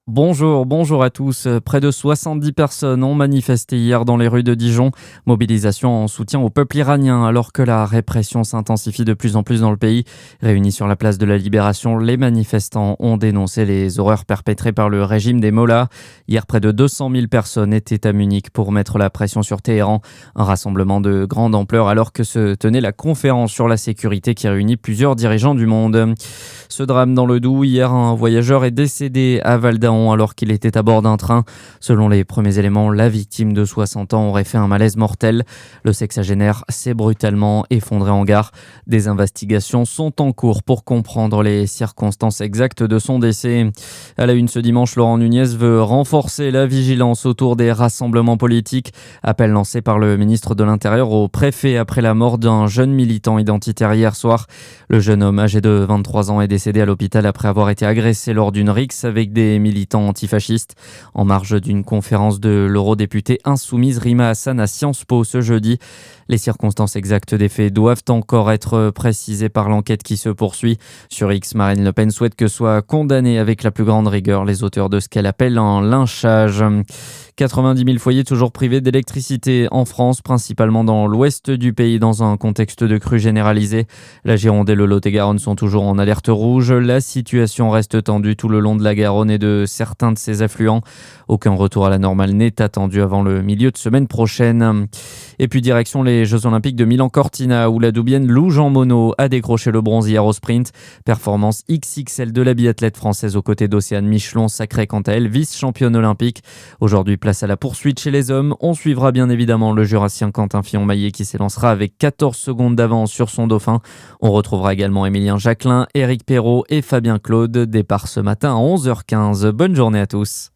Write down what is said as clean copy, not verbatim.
Bonjour à tous. Près de 70 personnes ont manifesté hier dans les rues de Dijon. Mobilisation en soutien au peuple iranien alors que la répression s'intensifie de plus en plus dans le pays. Réunis sur la place de la Libération, les manifestants ont dénoncé les horreurs perpétrées par le régime des Mollahs. Hier, près de 200 000 personnes étaient à Munich pour mettre la pression sur Téhéran. Un rassemblement de grande ampleur alors que se tenait la conférence sur la sécurité qui réunit plusieurs dirigeants du monde. Ce drame dans le Doubs, hier, un voyageur est décédé à Val-d'Aon alors qu'il était à bord d'un train. Selon les premiers éléments, la victime de 60 ans aurait fait un malaise mortel. Le sexagénaire s'est brutalement effondré en gare. Des investigations sont en cours pour comprendre les circonstances exactes de son décès. À la une ce dimanche, Laurent Nunez veut renforcer la vigilance autour des rassemblements politiques. Appel lancé par le ministre de l'Intérieur au préfet après la mort d'un jeune militant identitaire hier soir. Le jeune homme âgé de 23 ans est décédé à l'hôpital après avoir été agressé lors d'une rixe avec des militants antifascistes. En marge d'une conférence de l'eurodéputée insoumise Rima Hassan à Sciences Po ce jeudi. Les circonstances exactes des faits doivent encore être précisées par l'enquête qui se poursuit. Sur X, Marine Le Pen souhaite que soient condamnés avec la plus grande rigueur les auteurs de ce qu'elle appelle un lynchage. 90 000 foyers toujours privés d'électricité en France, principalement dans l'ouest du pays, dans un contexte de crue généralisée. La Gironde et le Lot-et-Garonne sont toujours en alerte rouge. La situation reste tendue tout le long de la Garonne et de certains de ses affluents. Aucun retour à la normale n'est attendu avant le milieu de semaine prochaine. Et puis direction les Jeux Olympiques de Milan-Cortina où la Doubienne Lou Jean Monod a décroché le bronze hier au sprint. Performance XXL de la biathlète française aux côtés d'Océane Michelon, sacrée quant à elle vice-championne olympique. Aujourd'hui, place à la poursuite chez les hommes. On suivra bien évidemment le Jurassien Quentin Fillon-Maillet qui s'élancera avec 14 secondes d'avance sur son dauphin. On retrouvera également Émilien Jacquelin, Éric Perrault et Fabien Claude. Départ ce matin à 11h15. Bonne journée à tous.